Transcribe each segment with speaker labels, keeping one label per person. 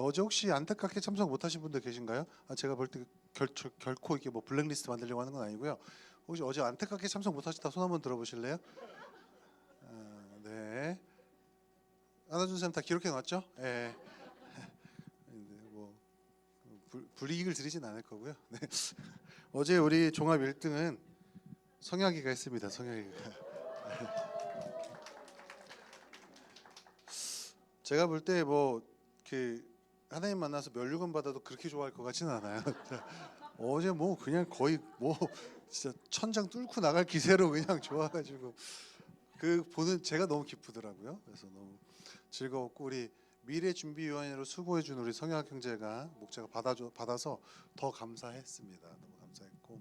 Speaker 1: 어제 혹시 안타깝게 참석 못하신 분들 계신가요? 제가 볼 때 결코 이렇게 뭐 블랙리스트 만들려고 하는 건 아니고요. 혹시 어제 안타깝게 참석 못하셨다 손 한번 들어보실래요? 네. 안아준 사람 다 기록해 놨죠? 예. 네, 뭐 불이익을 드리진 않을 거고요. 네. 어제 우리 종합 1등은 성혁이가 했습니다. 성혁이가. 제가 볼 때 뭐 그 하나님 만나서 면류관 받아도 그렇게 좋아할 것 같지는 않아요. 어제 뭐 그냥 거의 뭐 진짜 천장 뚫고 나갈 기세로 그냥 좋아가지고 그 보는 제가 너무 기쁘더라고요. 그래서 너무 즐거웠고 우리 미래준비위원회로 수고해준 우리 성혁 형제가 목자가 받아서 더 감사했습니다. 너무 감사했고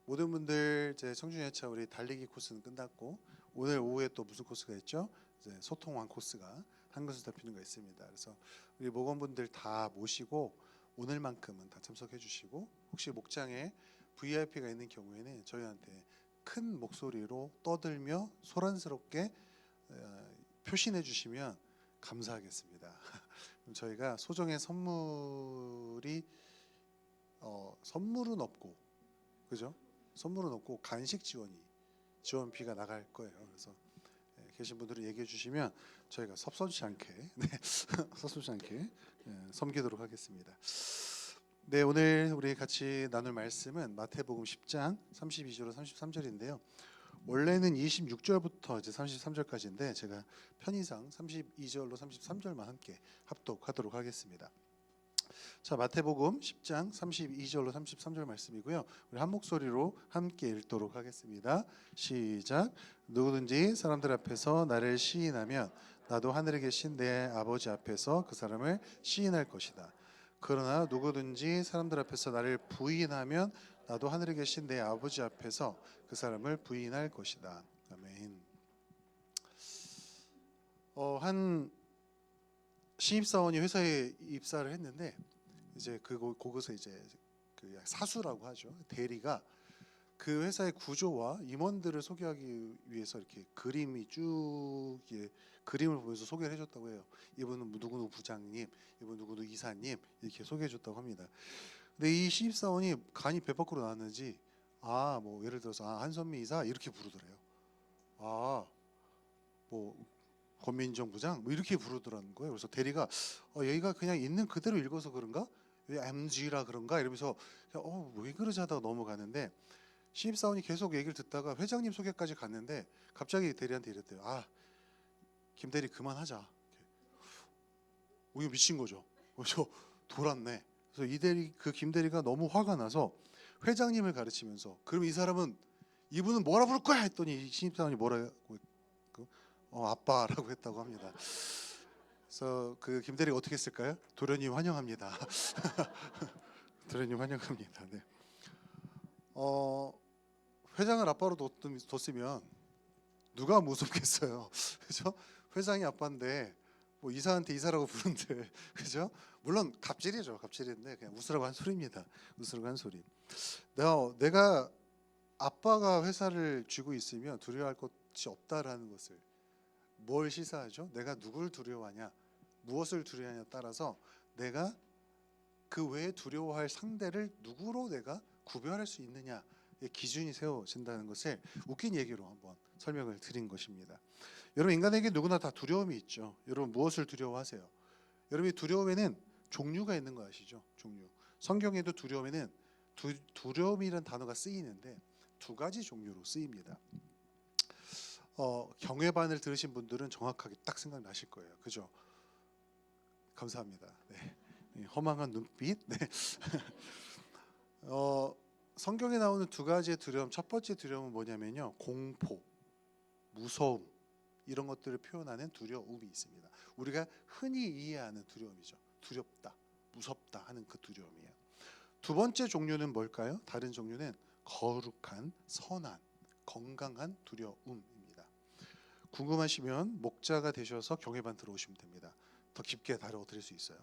Speaker 1: 모든 분들 이제 청춘열차 우리 달리기 코스는 끝났고 오늘 오후에 또 무슨 코스가 있죠? 이제 소통왕 코스가 한글수 잡히는 거 있습니다. 그래서 우리 목원분들 다 모시고 오늘만큼은 다 참석해 주시고 혹시 목장에 VIP가 있는 경우에는 저희한테 큰 목소리로 떠들며 소란스럽게 표신해 주시면 감사하겠습니다. 그럼 저희가 소정의 선물은 없고 그죠? 선물은 없고 간식 지원비가 나갈 거예요. 그래서 계신 분들은 얘기해 주시면 저희가 섭섭지 않게 섭섭지 않게 섬기도록 하겠습니다. 네, 오늘 우리 같이 나눌 말씀은 마태복음 10장 32절로 33절인데요. 원래는 26절부터 이제 33절까지인데 제가 편의상 32절로 33절만 함께 합독하도록 하겠습니다. 자, 마태복음 10장 32절로 33절 말씀이고요. 우리 한 목소리로 함께 읽도록 하겠습니다. 시작. 누구든지 사람들 앞에서 나를 시인하면 나도 하늘에 계신 내 아버지 앞에서 그 사람을 시인할 것이다. 그러나 누구든지 사람들 앞에서 나를 부인하면 나도 하늘에 계신 내 아버지 앞에서 그 사람을 부인할 것이다. 아멘. 한 신입사원이 회사에 입사를 했는데 이제 거기서 이제 그 사수라고 하죠. 대리가 그 회사의 구조와 임원들을 소개하기 위해서 이렇게 그림을 보면서 소개를 해줬다고 해요. 이분은 누구누구 부장님, 이분 누구누구 이사님 이렇게 소개해줬다고 합니다. 근데 이 신입사원이 간이 배 밖으로 나왔는지 뭐 예를 들어서 한선미 이사 이렇게 부르더래요. 뭐 권민정 부장 뭐 이렇게 부르더라는 거예요. 그래서 대리가 여기가 그냥 있는 그대로 읽어서 그런가? 왜 MG라 그런가? 이러면서 왜 그러지 하다가 넘어가는데 신입사원이 계속 얘기를 듣다가 회장님 소개까지 갔는데 갑자기 대리한테 이랬대요. 김 대리 그만하자. 이거 미친 거죠. 그래서 돌았네. 그래서 김 대리가 너무 화가 나서 회장님을 가르치면서 그럼 이 사람은 이분은 뭐라 부를 거야 했더니 신입사원이 뭐라고 아빠라고 했다고 합니다. 그래서 그 김 대리가 어떻게 했을까요? 도련님 환영합니다. 도련님 환영합니다. 네. 회장을 아빠로 뒀으면 누가 무섭겠어요. 그죠? 회장이 아빠인데 뭐 이사한테 이사라고 부른데 그죠? 물론 갑질이죠. 갑질인데 그냥 웃으라고 한 소리입니다. 웃으라고 한 소리. 내가 아빠가 회사를 쥐고 있으면 두려워할 것이 없다라는 것을 뭘 시사하죠? 내가 누굴 두려워하냐, 무엇을 두려워하냐에 따라서 내가 그 외에 두려워할 상대를 누구로 내가 구별할 수 있느냐의 기준이 세워진다는 것을 웃긴 얘기로 한번 설명을 드린 것입니다. 여러분 인간에게 누구나 다 두려움이 있죠. 여러분 무엇을 두려워하세요? 여러분이 두려움에는 종류가 있는 거 아시죠? 종류. 성경에도 두려움에는 두려움이라는 단어가 쓰이는데 두 가지 종류로 쓰입니다. 경외반을 들으신 분들은 정확하게 딱 생각나실 거예요. 그죠? 감사합니다. 네. 허망한 눈빛. 네. 성경에 나오는 두 가지의 두려움. 첫 번째 두려움은 뭐냐면요. 공포, 무서움 이런 것들을 표현하는 두려움이 있습니다. 우리가 흔히 이해하는 두려움이죠. 두렵다, 무섭다 하는 그 두려움이에요. 두 번째 종류는 뭘까요? 다른 종류는 거룩한, 선한, 건강한 두려움입니다. 궁금하시면 목자가 되셔서 경외반 들어오시면 됩니다. 더 깊게 다뤄드릴 수 있어요.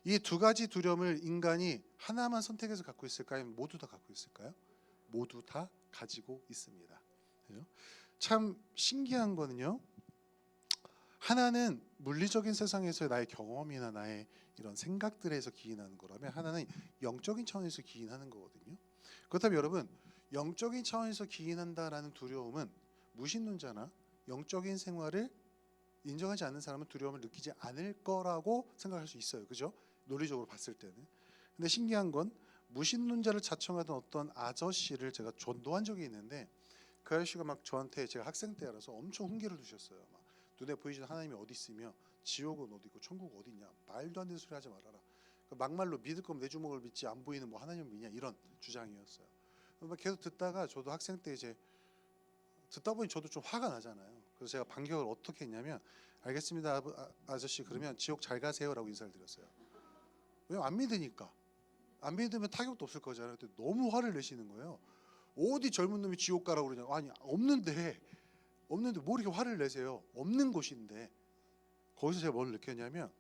Speaker 1: 이 두 가지 두려움을 인간이 하나만 선택해서 갖고 있을까요? 모두 다 갖고 있을까요? 모두 다 가지고 있습니다. 참 신기한 거는요. 하나는 물리적인 세상에서의 나의 경험이나 나의 이런 생각들에서 기인하는 거라면 하나는 영적인 차원에서 기인하는 거거든요. 그렇다면 여러분, 영적인 차원에서 기인한다라는 두려움은 무신론자나 영적인 생활을 인정하지 않는 사람은 두려움을 느끼지 않을 거라고 생각할 수 있어요. 그죠? 논리적으로 봤을 때는. 근데 신기한 건 무신론자를 자청하던 어떤 아저씨를 제가 전도한 적이 있는데 그 아저씨가 막 저한테, 제가 학생 때라서 엄청 훈계를 두셨어요. 막 눈에 보이지 하나님이 어디 있으며 지옥은 어디 있고 천국 어디 있냐, 말도 안 되는 소리 하지 말아라. 막말로 믿을 거면 내 주먹을 믿지 안 보이는 뭐 하나님을 믿냐, 이런 주장이었어요. 막 계속 듣다가 저도 학생 때 이제 듣다 보니 저도 좀 화가 나잖아요. 그래서 제가 반격을 어떻게 했냐면, 알겠습니다 아저씨, 그러면 지옥 잘 가세요라고 인사를 드렸어요. 왜냐면 안 믿으니까. 안 믿으면 타격도 없을 거잖아요. 근데 너무 화를 내시는 거예요. 어디 젊은 놈이 지옥 가라고 그러냐. 아니, 없는데 뭐 이렇게 화를 내세요. 없는 곳인데. 거기서 제가 뭘 느꼈냐면,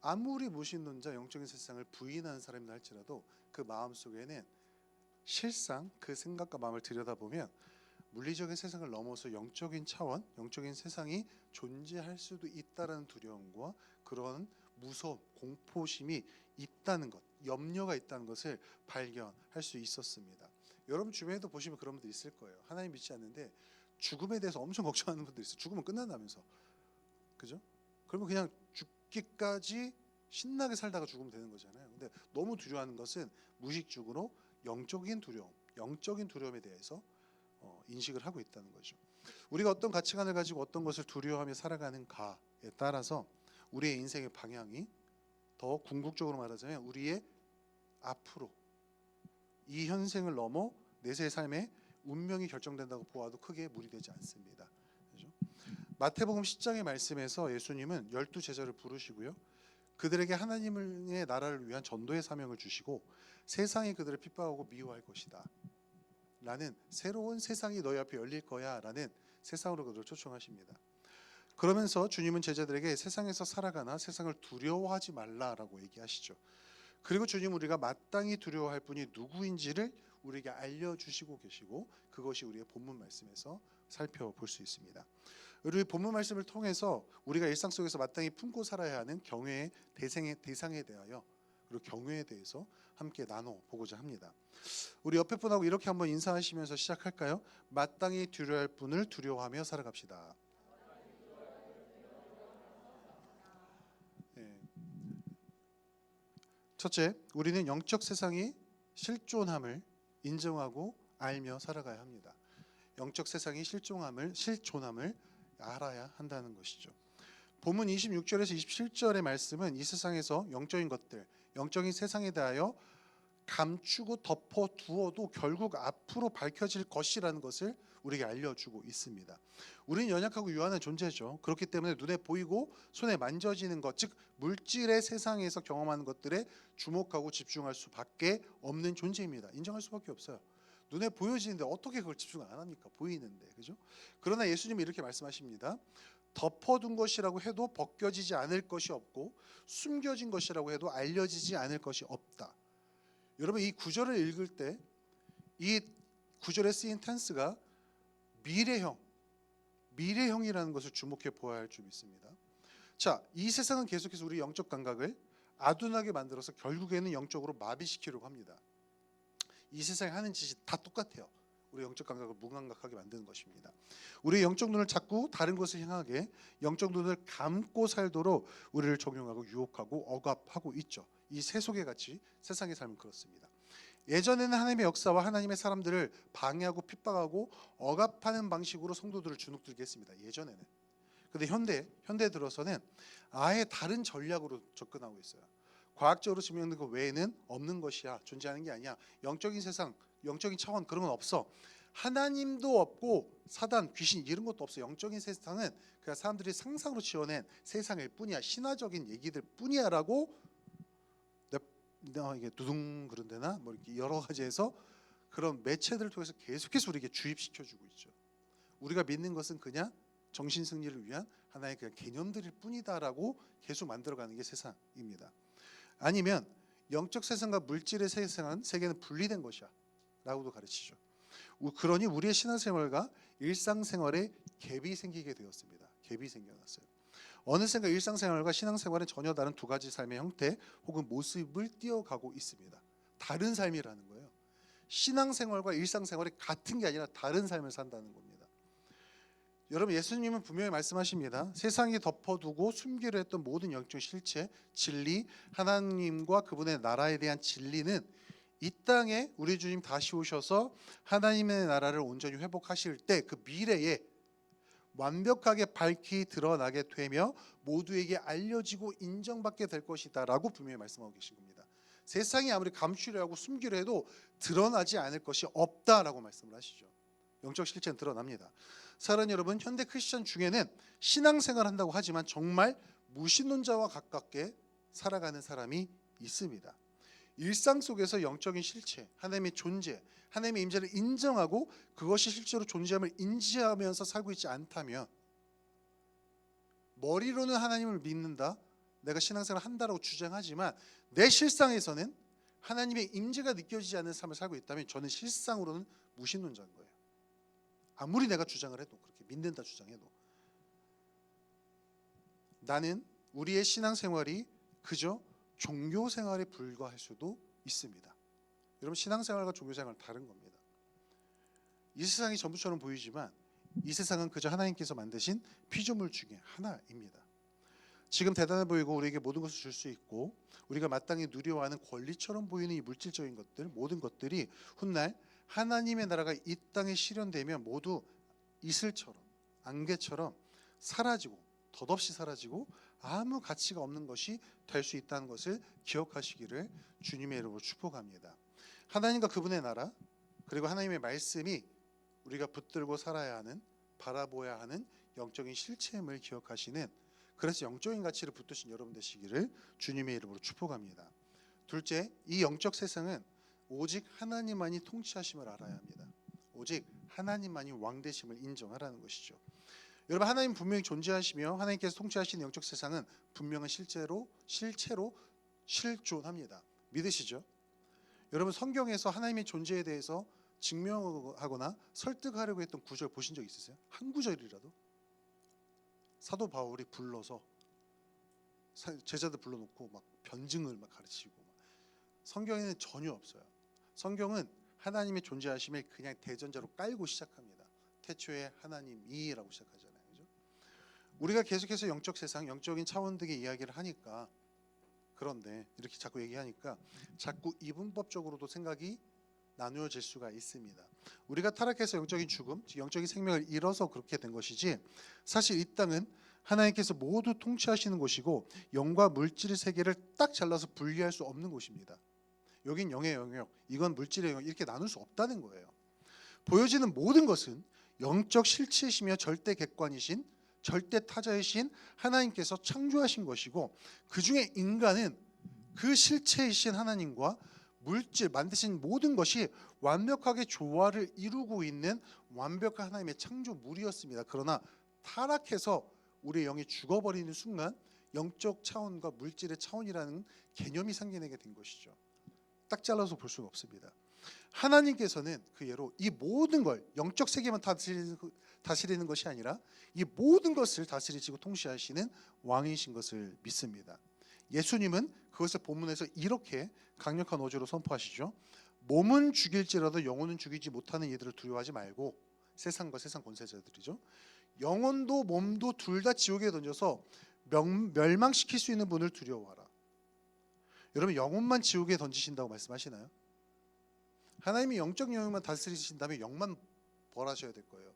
Speaker 1: 아무리 무신론자 영적인 세상을 부인하는 사람이라 할지라도 그 마음속에는 실상 그 생각과 마음을 들여다보면 물리적인 세상을 넘어서 영적인 차원, 영적인 세상이 존재할 수도 있다라는 두려움과 그런 무서움, 공포심이 있다는 것, 염려가 있다는 것을 발견할 수 있었습니다. 여러분 주변에도 보시면 그런 분들 있을 거예요. 하나님 믿지 않는데 죽음에 대해서 엄청 걱정하는 분들 있어요. 죽으면 끝난다면서. 그죠? 그러면 그냥 죽기까지 신나게 살다가 죽으면 되는 거잖아요. 근데 너무 두려워하는 것은 무의식적으로 영적인 두려움에 대해서 인식을 하고 있다는 거죠. 우리가 어떤 가치관을 가지고 어떤 것을 두려워하며 살아가는가에 따라서 우리의 인생의 방향이, 더 궁극적으로 말하자면 우리의 앞으로 이 현생을 넘어 내세의 삶의 운명이 결정된다고 보아도 크게 무리되지 않습니다. 그렇죠? 마태복음 10장의 말씀에서 예수님은 12제자를 부르시고요, 그들에게 하나님의 나라를 위한 전도의 사명을 주시고 세상이 그들을 핍박하고 미워할 것이다 라는, 새로운 세상이 너희 앞에 열릴 거야 라는 세상으로 그들을 초청하십니다. 그러면서 주님은 제자들에게 세상에서 살아가나 세상을 두려워하지 말라라고 얘기하시죠. 그리고 주님은 우리가 마땅히 두려워할 분이 누구인지를 우리에게 알려주시고 계시고, 그것이 우리의 본문 말씀에서 살펴볼 수 있습니다. 우리 본문 말씀을 통해서 우리가 일상 속에서 마땅히 품고 살아야 하는 경외의 대상에 대하여, 그리고 경외에 대해서 함께 나눠보고자 합니다. 우리 옆에 분하고 이렇게 한번 인사하시면서 시작할까요? 마땅히 두려워할 분을 두려워하며 살아갑시다. 네. 첫째, 우리는 영적 세상이 실존함을 인정하고 알며 살아가야 합니다. 영적 세상이 실존함을 알아야 한다는 것이죠. 본문 26절에서 27절의 말씀은 이 세상에서 영적인 것들, 영적인 세상에 대하여 감추고 덮어두어도 결국 앞으로 밝혀질 것이라는 것을 우리에게 알려주고 있습니다. 우리는 연약하고 유한한 존재죠. 그렇기 때문에 눈에 보이고 손에 만져지는 것, 즉 물질의 세상에서 경험하는 것들에 주목하고 집중할 수밖에 없는 존재입니다. 인정할 수밖에 없어요. 눈에 보여지는데 어떻게 그걸 집중 안 합니까? 보이는데, 그죠? 그러나 예수님이 이렇게 말씀하십니다. 덮어둔 것이라고 해도 벗겨지지 않을 것이 없고, 숨겨진 것이라고 해도 알려지지 않을 것이 없다. 여러분, 이 구절을 읽을 때 이 구절에 쓰인 텐스가 미래형이라는 것을 주목해 보아야 할 줄 믿습니다. 자, 이 세상은 계속해서 우리 영적 감각을 아둔하게 만들어서 결국에는 영적으로 마비시키려고 합니다. 이 세상에 하는 짓이 다 똑같아요. 우리 영적 감각을 무감각하게 만드는 것입니다. 우리의 영적 눈을 자꾸 다른 것을 향하게, 영적 눈을 감고 살도록 우리를 적용하고 유혹하고 억압하고 있죠. 이 세속의 가치, 세상의 삶은 그렇습니다. 예전에는 하나님의 역사와 하나님의 사람들을 방해하고 핍박하고 억압하는 방식으로 성도들을 주눅들게 했습니다. 예전에는. 근데 현대 들어서는 아예 다른 전략으로 접근하고 있어요. 과학적으로 증명된 것 외에는 없는 것이야. 존재하는 게 아니야. 영적인 세상, 영적인 차원, 그런 건 없어. 하나님도 없고 사단, 귀신 이런 것도 없어. 영적인 세상은 그냥 사람들이 상상으로 지어낸 세상일 뿐이야. 신화적인 얘기들 뿐이야라고, 이게 두둥 그런 데나 뭐 이렇게 여러 가지에서 그런 매체들을 통해서 계속해서 우리에게 주입시켜주고 있죠. 우리가 믿는 것은 그냥 정신 승리를 위한 하나의 그냥 개념들일 뿐이다라고 계속 만들어가는 게 세상입니다. 아니면 영적 세상과 물질의 세계는 분리된 것이야 라고도 가르치죠. 그러니 우리의 신앙생활과 일상생활에 갭이 생기게 되었습니다. 갭이 생겨났어요. 어느샌가 일상생활과 신앙생활은 전혀 다른 두 가지 삶의 형태 혹은 모습을 띄어가고 있습니다. 다른 삶이라는 거예요. 신앙생활과 일상생활이 같은 게 아니라 다른 삶을 산다는 겁니다. 여러분, 예수님은 분명히 말씀하십니다. 세상이 덮어두고 숨기려 했던 모든 영적 실체, 진리, 하나님과 그분의 나라에 대한 진리는 이 땅에 우리 주님 다시 오셔서 하나님의 나라를 온전히 회복하실 때 그 미래에 완벽하게 밝히 드러나게 되며 모두에게 알려지고 인정받게 될 것이다 라고 분명히 말씀하고 계신 겁니다. 세상이 아무리 감추려 하고 숨기려 해도 드러나지 않을 것이 없다라고 말씀을 하시죠. 영적 실체는 드러납니다. 사랑하는 여러분, 현대 크리스천 중에는 신앙생활 한다고 하지만 정말 무신론자와 가깝게 살아가는 사람이 있습니다. 일상 속에서 영적인 실체, 하나님의 존재, 하나님의 임재를 인정하고 그것이 실제로 존재함을 인지하면서 살고 있지 않다면, 머리로는 하나님을 믿는다, 내가 신앙생활을 한다라고 주장하지만 내 실상에서는 하나님의 임재가 느껴지지 않는 삶을 살고 있다면 저는 실상으로는 무신론자인 거예요. 아무리 내가 주장을 해도, 그렇게 믿는다 주장해도 나는 우리의 신앙생활이 그저 종교생활에 불과할 수도 있습니다. 여러분, 신앙생활과 종교생활은 다른 겁니다. 이 세상이 전부처럼 보이지만 이 세상은 그저 하나님께서 만드신 피조물 중에 하나입니다. 지금 대단해 보이고 우리에게 모든 것을 줄 수 있고 우리가 마땅히 누려하는 권리처럼 보이는 이 물질적인 것들, 모든 것들이 훗날 하나님의 나라가 이 땅에 실현되면 모두 이슬처럼, 안개처럼 사라지고 덧없이 사라지고 아무 가치가 없는 것이 될 수 있다는 것을 기억하시기를 주님의 이름으로 축복합니다. 하나님과 그분의 나라, 그리고 하나님의 말씀이 우리가 붙들고 살아야 하는, 바라보아야 하는 영적인 실체임을 기억하시는, 그래서 영적인 가치를 붙드신 여러분 되시기를 주님의 이름으로 축복합니다. 둘째, 이 영적 세상은 오직 하나님만이 통치하심을 알아야 합니다. 오직 하나님만이 왕 되심을 인정하라는 것이죠. 여러분, 하나님 분명히 존재하시며 하나님께서 통치하시는 영적 세상은 분명한 실체로 실존합니다. 믿으시죠? 여러분, 성경에서 하나님의 존재에 대해서 증명하거나 설득하려고 했던 구절 보신 적 있으세요? 한 구절이라도? 사도 바울이 불러서 제자들 불러놓고 막 변증을 막 가르치고, 성경에는 전혀 없어요. 성경은 하나님의 존재하심을 그냥 대전자로 깔고 시작합니다. 태초에 하나님이라고 시작하잖아요. 그죠? 우리가 계속해서 영적 세상, 영적인 차원 등의 이야기를 하니까, 그런데 이렇게 자꾸 얘기하니까 자꾸 이분법적으로도 생각이 나누어질 수가 있습니다. 우리가 타락해서 영적인 죽음, 즉 영적인 생명을 잃어서 그렇게 된 것이지, 사실 이 땅은 하나님께서 모두 통치하시는 곳이고 영과 물질의 세계를 딱 잘라서 분리할 수 없는 곳입니다. 여긴 영의 영역, 이건 물질의 영역, 이렇게 나눌 수 없다는 거예요. 보여지는 모든 것은 영적 실체이시며 절대 객관이신, 절대 타자이신 하나님께서 창조하신 것이고, 그 중에 인간은 그 실체이신 하나님과 물질, 만드신 모든 것이 완벽하게 조화를 이루고 있는 완벽한 하나님의 창조물이었습니다. 그러나 타락해서 우리의 영이 죽어버리는 순간 영적 차원과 물질의 차원이라는 개념이 생겨나게 된 것이죠. 딱 잘라서 볼 수가 없습니다. 하나님께서는 그 예로 이 모든 걸, 영적 세계만 다스리는 것이 아니라 이 모든 것을 다스리시고 통치하시는 왕이신 것을 믿습니다. 예수님은 그것을 본문에서 이렇게 강력한 어조로 선포하시죠. 몸은 죽일지라도 영혼은 죽이지 못하는 이들을 두려워하지 말고, 세상과 세상 권세자들이죠. 영혼도 몸도 둘 다 지옥에 던져서 멸망시킬 수 있는 분을 두려워하라. 여러분, 영혼만 지옥에 던지신다고 말씀하시나요? 하나님이 영적 영역만 다스리신다면 영만 벌하셔야 될 거예요.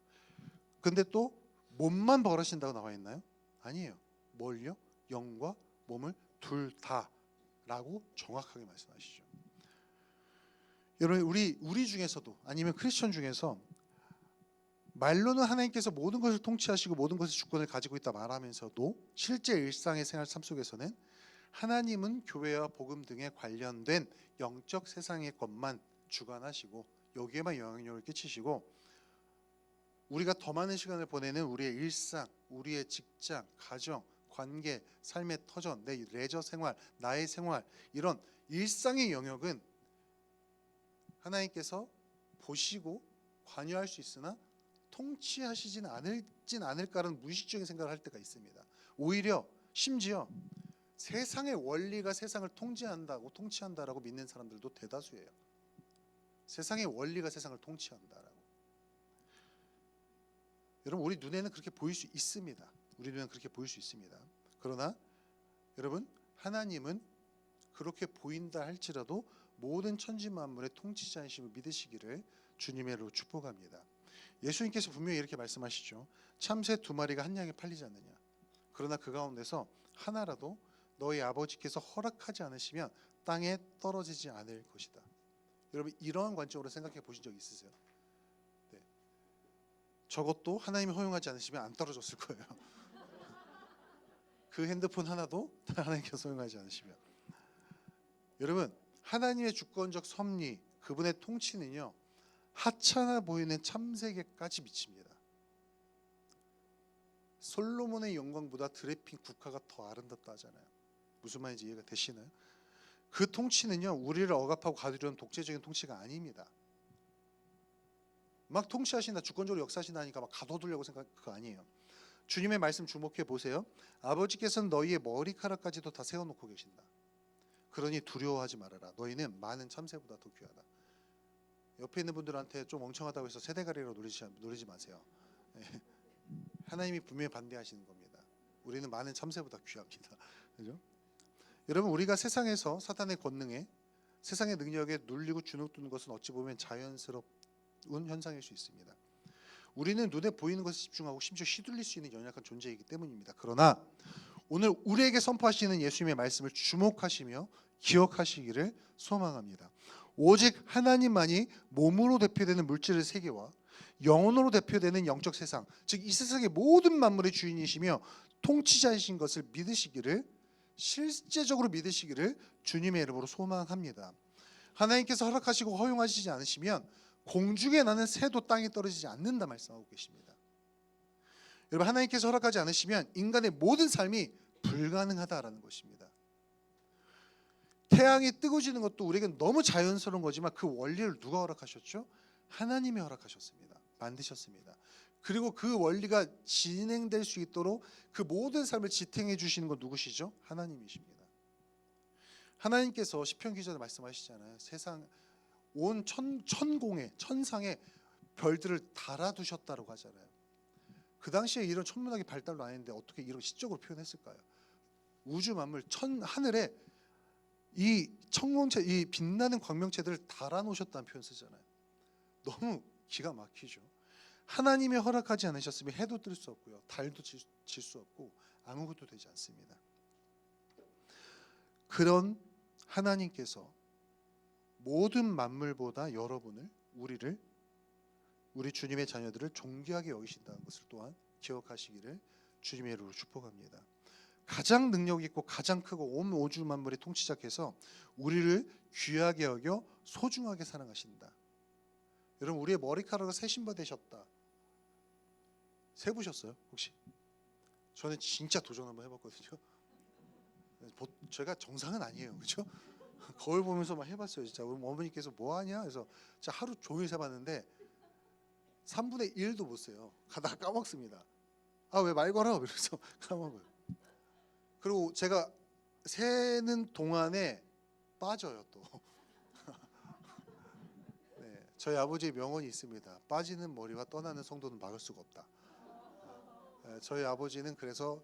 Speaker 1: 근데 또 몸만 벌하신다고 나와 있나요? 아니에요. 뭘요? 영과 몸을 둘 다라고 정확하게 말씀하시죠. 여러분, 우리 중에서도, 아니면 크리스천 중에서 말로는 하나님께서 모든 것을 통치하시고 모든 것의 주권을 가지고 있다 말하면서도 실제 일상의 생활 삶 속에서는 하나님은 교회와 복음 등에 관련된 영적 세상의 것만 주관하시고 여기에만 영향력을 끼치시고, 우리가 더 많은 시간을 보내는 우리의 일상, 우리의 직장, 가정, 관계, 삶의 터전, 내 레저 생활, 나의 생활, 이런 일상의 영역은 하나님께서 보시고 관여할 수 있으나 통치하시진 않을까라는 무의식적인 생각을 할 때가 있습니다. 오히려 심지어 세상의 원리가 세상을 통치한다라고 믿는 사람들도 대다수예요. 세상의 원리가 세상을 통치한다라고. 여러분, 우리 눈에는 그렇게 보일 수 있습니다. 우리 눈에는 그렇게 보일 수 있습니다. 그러나 여러분, 하나님은 그렇게 보인다 할지라도 모든 천지 만물의 통치자이심을 믿으시기를 주님의 이름으로 축복합니다. 예수님께서 분명히 이렇게 말씀하시죠. 참새 2마리가 한 양에 팔리지 않느냐. 그러나 그 가운데서 하나라도 너희 아버지께서 허락하지 않으시면 땅에 떨어지지 않을 것이다. 여러분, 이런 관점으로 생각해 보신 적 있으세요? 네. 저것도 하나님이 허용하지 않으시면 안 떨어졌을 거예요. 그 핸드폰 하나도 하나님께서 허용하지 않으시면. 여러분, 하나님의 주권적 섭리, 그분의 통치는요, 하찮아 보이는 참새에게까지 미칩니다. 솔로몬의 영광보다 드레핀 국화가 더 아름답다 하잖아요. 무슨 말인지 이해가 되시나요? 그 통치는요, 우리를 억압하고 가두려는 독재적인 통치가 아닙니다. 막 통치하신다, 주권적으로 역사하신다니까 막 가둬두려고 생각, 그거 아니에요. 주님의 말씀 주목해 보세요. 아버지께서는 너희의 머리카락까지도 다 세워놓고 계신다. 그러니 두려워하지 말아라. 너희는 많은 참새보다 더 귀하다. 옆에 있는 분들한테 좀 멍청하다고 해서 세대가리로 노리지 마세요. 하나님이 분명히 반대하시는 겁니다. 우리는 많은 참새보다 귀합니다. 그죠? 여러분, 우리가 세상에서 사탄의 권능에, 세상의 능력에 눌리고 주눅드는 것은 어찌 보면 자연스러운 현상일 수 있습니다. 우리는 눈에 보이는 것에 집중하고 심지어 휘둘릴 수 있는 연약한 존재이기 때문입니다. 그러나 오늘 우리에게 선포하시는 예수님의 말씀을 주목하시며 기억하시기를 소망합니다. 오직 하나님만이 몸으로 대표되는 물질의 세계와 영혼으로 대표되는 영적 세상, 즉 이 세상의 모든 만물의 주인이시며 통치자이신 것을 믿으시기를, 실제적으로 믿으시기를 주님의 이름으로 소망합니다. 하나님께서 허락하시고 허용하시지 않으시면 공중에 나는 새도 땅에 떨어지지 않는다 말씀하고 계십니다. 여러분, 하나님께서 허락하지 않으시면 인간의 모든 삶이 불가능하다라는 것입니다. 태양이 뜨고 지는 것도 우리에게 너무 자연스러운 거지만 그 원리를 누가 허락하셨죠? 하나님이 허락하셨습니다. 만드셨습니다. 그리고 그 원리가 진행될 수 있도록 그 모든 삶을 지탱해 주시는 건 누구시죠? 하나님이십니다. 하나님께서 시편 기자도 말씀하시잖아요. 세상 온 천공에, 천상에 별들을 달아두셨다고 하잖아요. 그 당시에 이런 천문학이 발달도 안 했는데 어떻게 이런 시적으로 표현했을까요? 우주 만물, 하늘에 이 청공체, 이 빛나는 광명체들을 달아놓으셨다는 표현 쓰잖아요. 너무 기가 막히죠. 하나님이 허락하지 않으셨으면 해도 뜰 수 없고요, 달도 질 수 없고 아무것도 되지 않습니다. 그런 하나님께서 모든 만물보다 여러분을, 우리 주님의 자녀들을 존귀하게 여기신다는 것을 또한 기억하시기를 주님의 이름으로 축복합니다. 가장 능력 있고 가장 크고 온 우주 만물의 통치자께서 우리를 귀하게 여겨 소중하게 사랑하신다. 여러분, 우리의 머리카락을 세신바 되셨다. 세보셨어요 혹시? 저는 진짜 도전 한번 해봤거든요. 제가 정상은 아니에요, 그렇죠? 거울 보면서 막 해봤어요. 진짜 우리 어머니께서 뭐 하냐? 그래서 진짜 하루 종일 세봤는데 3분의 1도 못 세요. 가다가 까먹습니다. 아, 왜 말 걸어? 이러면서 까먹어요. 그리고 제가 세는 동안에 빠져요 또. 네, 저희 아버지의 명언이 있습니다. 빠지는 머리와 떠나는 성도는 막을 수가 없다. 네, 저희 아버지는 그래서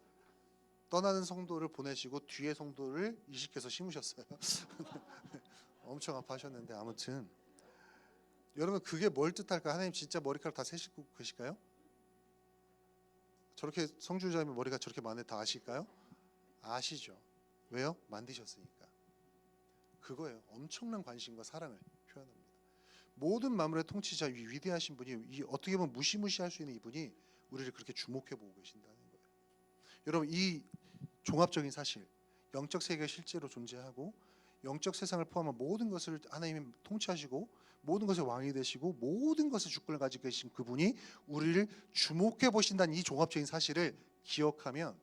Speaker 1: 떠나는 성도를 보내시고 뒤에 성도를 이식해서 심으셨어요. 엄청 아파하셨는데, 아무튼 여러분, 그게 뭘 뜻할까? 하나님 진짜 머리카락 다 세시고 계실까요? 저렇게 성주자면 머리가 저렇게 많은데 다 아실까요? 아시죠? 왜요? 만드셨으니까. 그거예요. 엄청난 관심과 사랑을 표현합니다. 모든 만물의 통치자, 이 위대하신 분이, 어떻게 보면 무시무시할 수 있는 이분이 우리를 그렇게 주목해 보고 계신다는 거예요. 여러분, 이 종합적인 사실, 영적 세계가 실제로 존재하고 영적 세상을 포함한 모든 것을 하나님이 통치하시고 모든 것의 왕이 되시고 모든 것의 주권을 가지고 계신 그분이 우리를 주목해 보신다는 이 종합적인 사실을 기억하면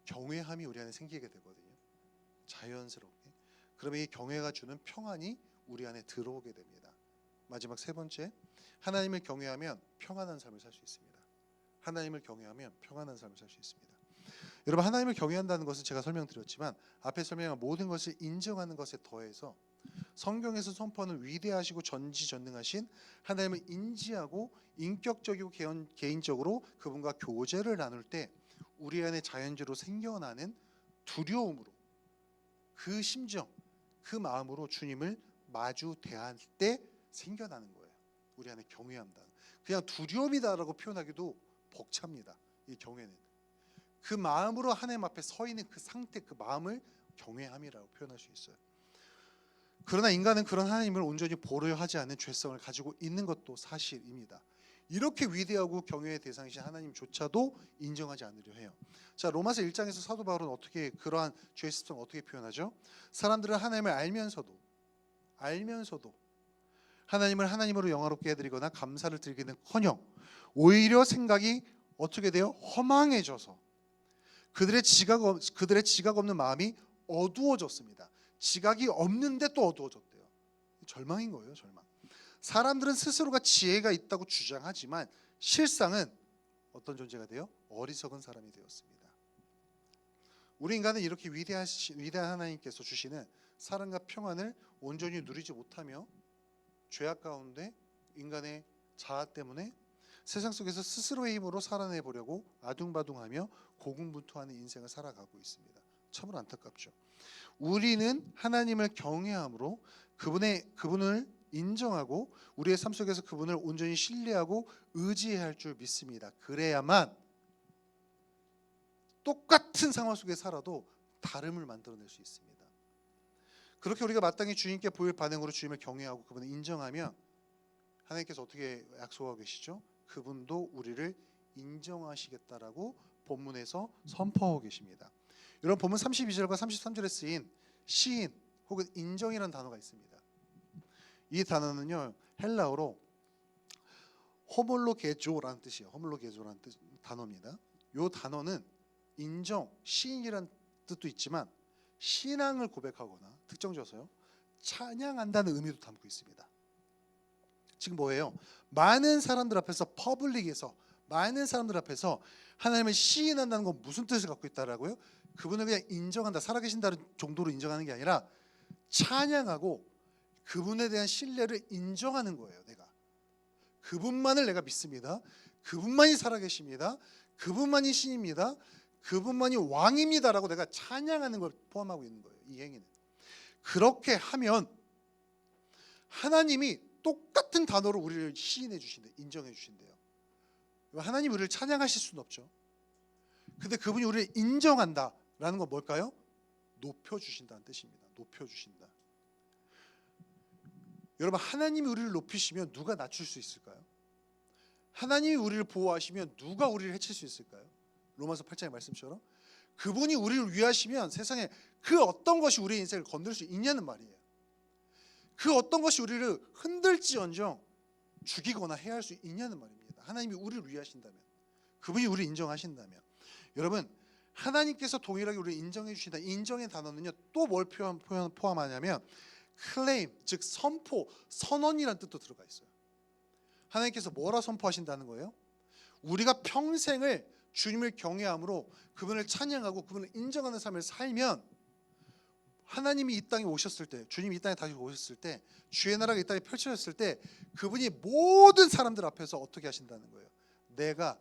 Speaker 1: 경외함이 우리 안에 생기게 되거든요. 자연스럽게. 그러면 이 경외가 주는 평안이 우리 안에 들어오게 됩니다. 마지막 세 번째, 하나님을 경외하면 평안한 삶을 살 수 있습니다. 하나님을 경외하면 평안한 삶을 살 수 있습니다. 여러분, 하나님을 경외한다는 것은 제가 설명드렸지만 앞에 설명한 모든 것을 인정하는 것에 더해서 성경에서 선포하는 위대하시고 전지전능하신 하나님을 인지하고 인격적이고 개인적으로 그분과 교제를 나눌 때 우리 안에 자연적으로 생겨나는 두려움으로, 그 심정, 그 마음으로 주님을 마주 대할 때 생겨나는 거예요. 우리 안에 경외함다. 그냥 두려움이다라고 표현하기도 벅찹니다. 이 경외는 그 마음으로 하나님 앞에 서 있는 그 상태, 그 마음을 경외함이라고 표현할 수 있어요. 그러나 인간은 그런 하나님을 온전히 보려 하지 않는 죄성을 가지고 있는 것도 사실입니다. 이렇게 위대하고 경외의 대상이신 하나님조차도 인정하지 않으려 해요. 자, 로마서 1장에서 사도 바울은 어떻게 그러한 죄의 습성을 어떻게 표현하죠? 사람들은 하나님을 알면서도 하나님을 하나님으로 영화롭게 해드리거나 감사를 드리기는커녕 오히려 생각이 어떻게 돼요? 허망해져서 그들의 지각 없는 마음이 어두워졌습니다. 지각이 없는데 또 어두워졌대요. 절망인 거예요, 절망. 사람들은 스스로가 지혜가 있다고 주장하지만 실상은 어떤 존재가 돼요? 어리석은 사람이 되었습니다. 우리 인간은 이렇게 위대한 하나님께서 주시는 사랑과 평안을 온전히 누리지 못하며 죄악 가운데 인간의 자아 때문에 세상 속에서 스스로의 힘으로 살아내 보려고 아둥바둥하며 고군분투하는 인생을 살아가고 있습니다. 참으로 안타깝죠. 우리는 하나님을 경외함으로 그분을 인정하고 우리의 삶 속에서 그분을 온전히 신뢰하고 의지해야 할 줄 믿습니다. 그래야만 똑같은 상황 속에 살아도 다름을 만들어낼 수 있습니다. 그렇게 우리가 마땅히 주님께 보일 반응으로 주님을 경외하고 그분을 인정하면 하나님께서 어떻게 약속하고 계시죠? 그분도 우리를 인정하시겠다라고 본문에서 선포하고 계십니다. 여러분, 본문 32절과 33절에 쓰인 시인 혹은 인정이라는 단어가 있습니다. 이 단어는요, 헬라어로 호몰로게조라는 뜻이에요. 호몰로게조라는 단어입니다. 이 단어는 인정, 시인이라는 뜻도 있지만 신앙을 고백하거나 특정져서요 찬양한다는 의미도 담고 있습니다. 지금 뭐예요? 많은 사람들 앞에서, 퍼블릭에서 많은 사람들 앞에서 하나님을 시인한다는 건 무슨 뜻을 갖고 있다라고요? 그분을 그냥 인정한다, 살아계신다는 정도로 인정하는 게 아니라 찬양하고 그분에 대한 신뢰를 인정하는 거예요. 내가 그분만을 내가 믿습니다. 그분만이 살아계십니다. 그분만이 신입니다. 그분만이 왕입니다라고 내가 찬양하는 걸 포함하고 있는 거예요. 이 행위는. 그렇게 하면 하나님이 똑같은 단어로 우리를 시인해 주신대요. 인정해 주신대요. 하나님 우리를 찬양하실 수는 없죠. 근데 그분이 우리를 인정한다라는 건 뭘까요? 높여주신다는 뜻입니다. 높여주신다. 여러분, 하나님이 우리를 높이시면 누가 낮출 수 있을까요? 하나님이 우리를 보호하시면 누가 우리를 해칠 수 있을까요? 로마서 8장의 말씀처럼 그분이 우리를 위하시면 세상에 그 어떤 것이 우리의 인생을 건들 수 있냐는 말이에요. 그 어떤 것이 우리를 흔들지언정 죽이거나 해야 할 수 있냐는 말입니다. 하나님이 우리를 위하신다면, 그분이 우리를 인정하신다면. 여러분, 하나님께서 동일하게 우리를 인정해 주신다. 인정의 단어는요 또 뭘 포함하냐면 클레임, 즉 선포, 선언이라는 뜻도 들어가 있어요. 하나님께서 뭐라 선포하신다는 거예요? 우리가 평생을 주님을 경외함으로 그분을 찬양하고 그분을 인정하는 삶을 살면 하나님이 이 땅에 오셨을 때, 주님이 이 땅에 다시 오셨을 때, 주의 나라가 이 땅에 펼쳐졌을 때 그분이 모든 사람들 앞에서 어떻게 하신다는 거예요? 내가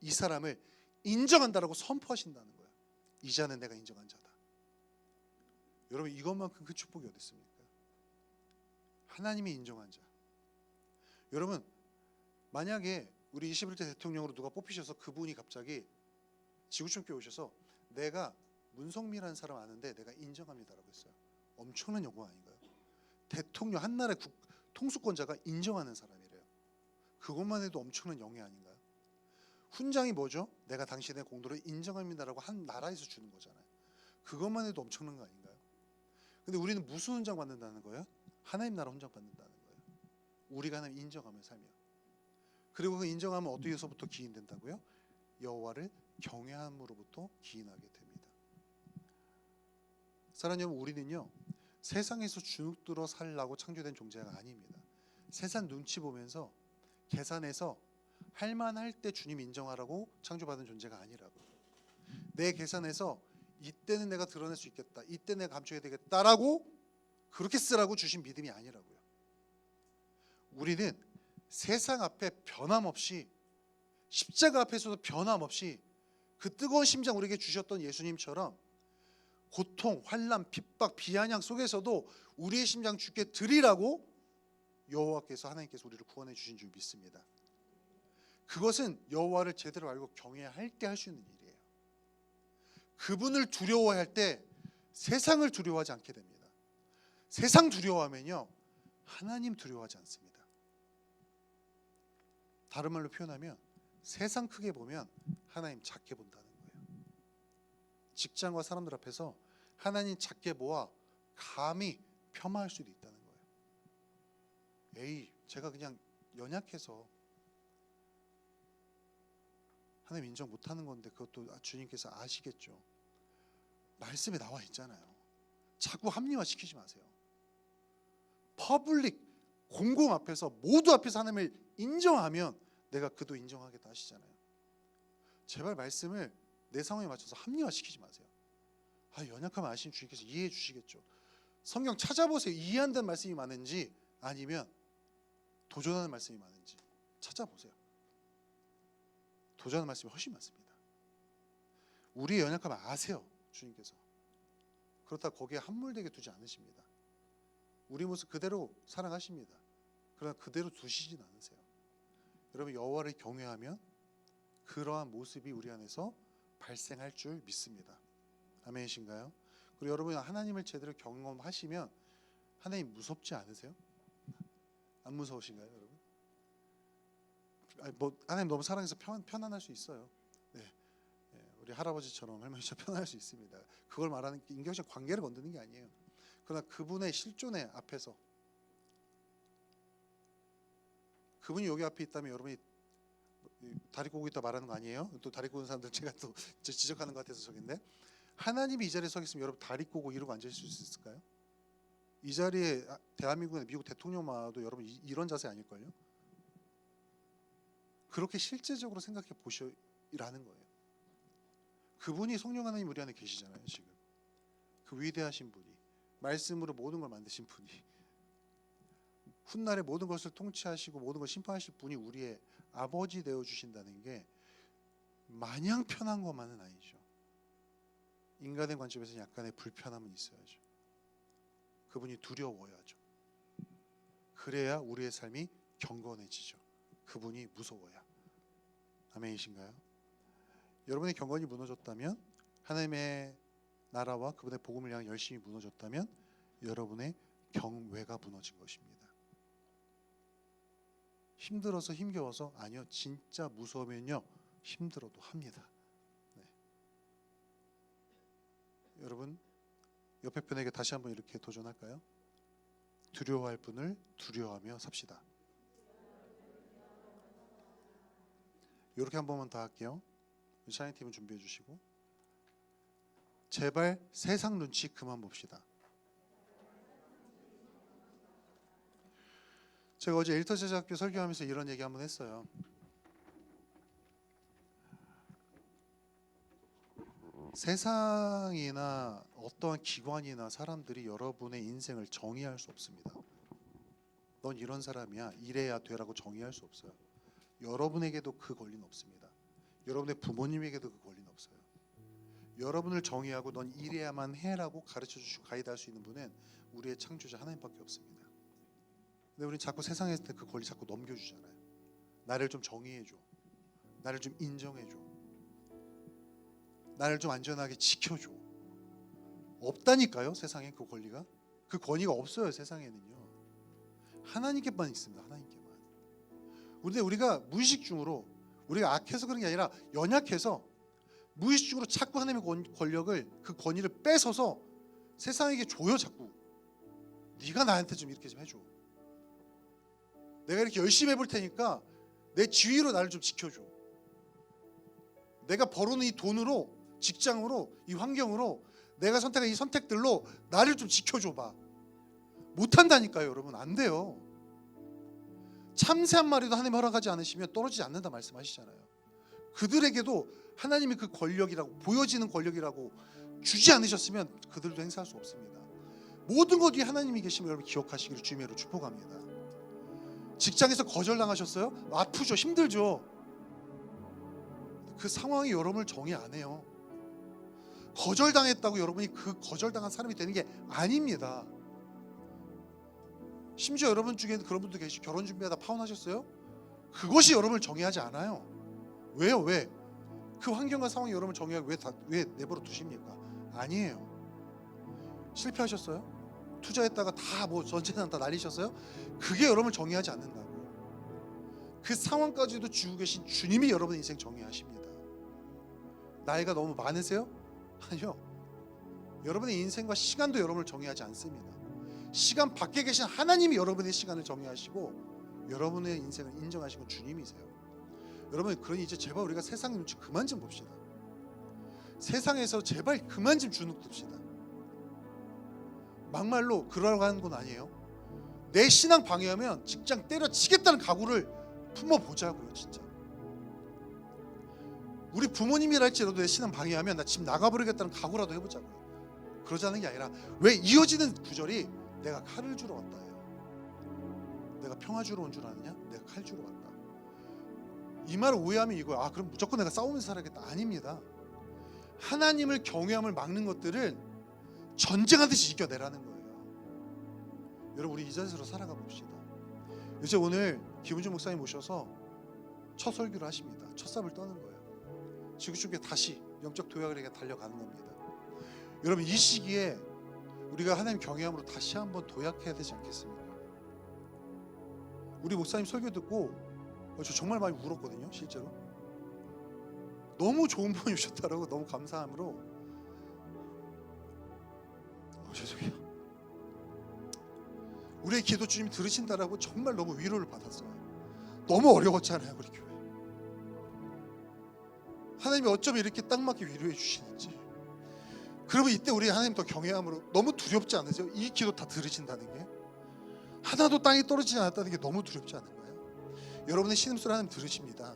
Speaker 1: 이 사람을 인정한다라고 선포하신다는 거예요. 이 자는 내가 인정한 자다. 여러분, 이것만큼 큰 축복이 어디 있습니까? 하나님이 인정한 자. 여러분, 만약에 우리 21대 대통령으로 누가 뽑히셔서 그분이 갑자기 지구촌교회 오셔서 내가 문성미라는 사람 아는데 내가 인정합니다라고 했어요. 엄청난 영광 아닌가요? 대통령, 한 나라의 통수권자가 인정하는 사람이래요. 그것만 해도 엄청난 영예 아닌가요? 훈장이 뭐죠? 내가 당신의 공로를 인정합니다라고 한 나라에서 주는 거잖아요. 그것만 해도 엄청난 거 아닌가요? 근데 우리는 무슨 훈장 받는다는 거예요? 하나님 나라 훈장 받는다는 거예요. 우리가 하나님 인정하며 살며. 그리고 그 인정하면 어디에서부터 기인된다고요? 여호와를 경외함으로부터 기인하게 됩니다. 사랑하는 여러분, 우리는요 세상에서 주눅들어 살라고 창조된 존재가 아닙니다. 세상 눈치 보면서 계산해서 할만할 때 주님 인정하라고 창조받은 존재가 아니라고. 내 계산에서 이때는 내가 드러낼 수 있겠다, 이때 내가 감춰야 되겠다라고 그렇게 쓰라고 주신 믿음이 아니라고요. 우리는 세상 앞에 변함없이, 십자가 앞에서도 변함없이 그 뜨거운 심장 우리에게 주셨던 예수님처럼 고통, 환난, 핍박, 비아냥 속에서도 우리의 심장 주께 드리라고 여호와께서, 하나님께서 우리를 구원해 주신 줄 믿습니다. 그것은 여호와를 제대로 알고 경외할 때 할 수 있는 일이에요. 그분을 두려워할 때 세상을 두려워하지 않게 됩니다. 세상 두려워하면요, 하나님 두려워하지 않습니다. 다른 말로 표현하면 세상 크게 보면 하나님 작게 본다는 거예요. 직장과 사람들 앞에서 하나님 작게 보아 감히 폄하할 수도 있다는 거예요. 에이, 제가 그냥 연약해서 하나님 인정 못하는 건데 그것도 주님께서 아시겠죠. 말씀에 나와 있잖아요. 자꾸 합리화시키지 마세요. 퍼블릭, 공공 앞에서, 모두 앞에서 하나님을 인정하면 내가 그도 인정하겠다 하시잖아요. 제발 말씀을 내 상황에 맞춰서 합리화시키지 마세요. 연약하면 아시는 주님께서 이해해 주시겠죠. 성경 찾아보세요. 이해 안 되는 말씀이 많은지 아니면 도전하는 말씀이 많은지 찾아보세요. 도전하는 말씀이 훨씬 많습니다. 우리의 연약함을 아세요, 주님께서. 그렇다고 거기에 함몰되게 두지 않으십니다. 우리 모습 그대로 사랑하십니다. 그러나 그대로 두시진 않으세요. 여러분, 여호와를 경외하면 그러한 모습이 우리 안에서 발생할 줄 믿습니다. 아멘이신가요? 그리고 여러분, 하나님을 제대로 경험하시면 하나님 무섭지 않으세요? 안 무서우신가요, 여러분? 하나님 너무 사랑해서 편안할 수 있어요. 네. 우리 할아버지처럼, 할머니처럼 편안할 수 있습니다. 그걸 말하는 게 인격적 관계를 건드는 게 아니에요. 그러나 그분의 실존의 앞에서, 그분이 여기 앞에 있다면 여러분이 다리 꼬고 있다 말하는 거 아니에요? 또 다리 꼬는 사람들 제가 또 지적하는 것 같아서 저긴데, 하나님이 이 자리에 서 있으면 여러분 다리 꼬고 이러고 앉아 있을 수 있을까요? 이 자리에 대한민국의 미국 대통령만 와도 여러분 이런 자세 아닐걸요? 그렇게 실제적으로 생각해 보시라는 거예요. 그분이 성령 하나님 우리 안에 계시잖아요. 지금 그 위대하신 분이, 말씀으로 모든 걸 만드신 분이, 훗날에 모든 것을 통치하시고 모든 걸 심판하실 분이 우리의 아버지 되어 주신다는 게 마냥 편한 것만은 아니죠. 인간의 관점에서 약간의 불편함은 있어야죠. 그분이 두려워야죠. 그래야 우리의 삶이 경건해지죠. 그분이 무서워야. 아멘이신가요? 여러분의 경건이 무너졌다면, 하나님의 나라와 그분의 복음을 향해 열심히 무너졌다면 여러분의 경외가 무너진 것입니다. 힘들어서, 힘겨워서? 아니요. 진짜 무서우면요, 힘들어도 합니다. 네. 여러분, 옆에 분에게 다시 한번 이렇게 도전할까요? 두려워할 분을 두려워하며 삽시다. 이렇게 한 번만 더 할게요. 샤인팀은 준비해 주시고, 제발 세상 눈치 그만 봅시다. 제가 어제 엘터 제자학교 설교하면서 이런 얘기 한번 했어요. 세상이나 어떠한 기관이나 사람들이 여러분의 인생을 정의할 수 없습니다. 넌 이런 사람이야, 이래야 되라고 정의할 수 없어요. 여러분에게도 그 권리는 없습니다. 여러분의 부모님에게도 그 권리는 없어요. 여러분을 정의하고 넌 이래야만 해라고 가르쳐 주시고 가이드할 수 있는 분은 우리의 창조자 하나님밖에 없습니다. 근데 우리는 자꾸 세상에 있을 때 그 권리 자꾸 넘겨주잖아요. 나를 좀 정의해줘, 나를 좀 인정해줘, 나를 좀 안전하게 지켜줘. 없다니까요. 세상에 그 권리가, 그 권위가 없어요. 세상에는요. 하나님께만 있습니다. 하나님께만. 근데 우리가 무의식 중으로, 우리가 악해서 그런 게 아니라 연약해서 무의식 중으로 자꾸 하나님의 권력을, 그 권위를 뺏어서 세상에게 줘요. 자꾸 네가 나한테 좀 이렇게 좀 해줘, 내가 이렇게 열심히 해볼 테니까 내 지위로 나를 좀 지켜줘, 내가 벌어오는 이 돈으로, 직장으로, 이 환경으로, 내가 선택한 이 선택들로 나를 좀 지켜줘봐. 못한다니까요. 여러분, 안 돼요. 참새 한 마리도 하나님 허락하지 않으시면 떨어지지 않는다 말씀하시잖아요. 그들에게도 하나님이 그 권력이라고, 보여지는 권력이라고 주지 않으셨으면 그들도 행사할 수 없습니다. 모든 것 위에 하나님이 계심을 여러분 기억하시기를 주님으로 축복합니다. 직장에서 거절당하셨어요? 아프죠, 힘들죠. 그 상황이 여러분을 정의 안 해요. 거절당했다고 여러분이 그 거절당한 사람이 되는 게 아닙니다. 심지어 여러분 중에 그런 분도 계시고 결혼 준비하다 파혼하셨어요? 그것이 여러분을 정의하지 않아요. 왜요? 왜? 그 환경과 상황이 여러분을 정의하고 왜 내버려 두십니까? 아니에요. 실패하셨어요? 투자했다가 다 뭐 전재산 다 날리셨어요? 그게 여러분을 정의하지 않는다고. 그 상황까지도 주고 계신 주님이 여러분 인생 정의하십니다. 나이가 너무 많으세요? 아니요. 여러분의 인생과 시간도 여러분을 정의하지 않습니다. 시간 밖에 계신 하나님이 여러분의 시간을 정의하시고 여러분의 인생을 인정하시는 주님이세요. 여러분, 그러니 이제 제발 우리가 세상 눈치 그만 좀 봅시다. 세상에서 제발 그만 좀 주눅듭시다. 막말로 그러라고 하는 건 아니에요. 내 신앙 방해하면 직장 때려치겠다는 각오를 품어보자고요. 진짜 우리 부모님이랄지라도 내 신앙 방해하면 나 집 나가버리겠다는 각오라도 해보자고요. 그러자는 게 아니라 왜 이어지는 구절이 내가 칼을 주러 왔다예요. 내가 평화 주러 온 줄 아느냐? 내가 칼 주러 왔다. 이 말을 오해하면 이거야. 아, 그럼 무조건 내가 싸우면서 살아야겠다. 아닙니다. 하나님을 경외함을 막는 것들은 전쟁하듯이 이겨내라는 거예요. 여러분, 우리 이 자세로 살아가 봅시다. 이제 오늘 김은주 목사님 오셔서 첫 설교를 하십니다. 첫 삽을 떠는 거예요. 지구촌교회 다시 영적 도약을 달려가는 겁니다. 여러분, 이 시기에 우리가 하나님 경외함으로 다시 한번 도약해야 되지 않겠습니까? 우리 목사님 설교 듣고 저 정말 많이 울었거든요. 실제로 너무 좋은 분이 오셨다라고 너무 감사함으로 죄송해요. 우리의 기도 주님이 들으신다라고 정말 너무 위로를 받았어요. 너무 어려웠잖아요, 우리 교회. 하나님이 어쩜 이렇게 딱 맞게 위로해 주시는지. 그러면 이때 우리 하나님 더 경외함으로 너무 두렵지 않으세요? 이 기도 다 들으신다는 게 하나도 땅에 떨어지지 않았다는 게 너무 두렵지 않은가요? 여러분의 신음소리 하나님 들으십니다.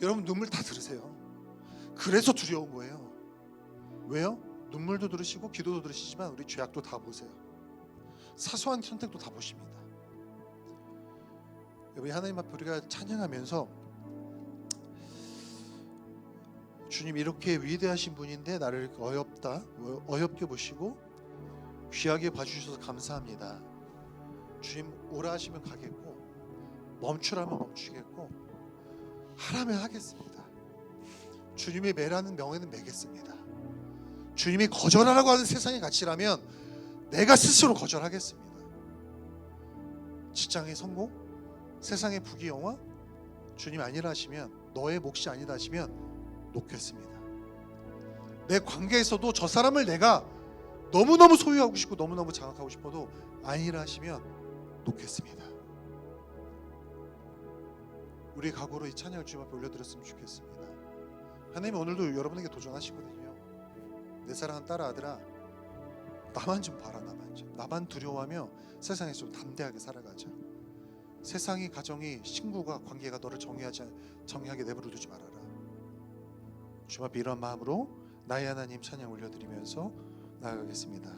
Speaker 1: 여러분 눈물 다 들으세요. 그래서 두려운 거예요. 왜요? 눈물도 들으시고 기도도 들으시지만 우리 죄악도 다 보세요. 사소한 선택도 다 보십니다. 여러분, 하나님 앞에 우리가 찬양하면서 주님 이렇게 위대하신 분인데 나를 어렵게 보시고 귀하게 봐주셔서 감사합니다. 주님 오라 하시면 가겠고 멈추라면 멈추겠고 하라면 하겠습니다. 주님이 매라는 명예는 매겠습니다. 주님이 거절하라고 하는 세상의 가치라면 내가 스스로 거절하겠습니다. 직장의 성공, 세상의 부귀영화, 주님 아니라 하시면, 너의 몫이 아니다 하시면 놓겠습니다. 내 관계에서도 저 사람을 내가 너무너무 소유하고 싶고 너무너무 장악하고 싶어도 아니라 하시면 놓겠습니다. 우리 각오로 이 찬양을 주님 앞에 올려드렸으면 좋겠습니다. 하나님이 오늘도 여러분에게 도전하시거든요. 내 사랑하는 딸아, 아들아, 나만 좀 봐라. 나만 두려워하며 세상에서 좀 담대하게 살아가자. 세상이, 가정이, 친구가, 관계가 너를 정의하게 내버려 두지 말아라. 주님 앞에 이런 마음으로 나의 하나님 찬양 올려드리면서 나아가겠습니다.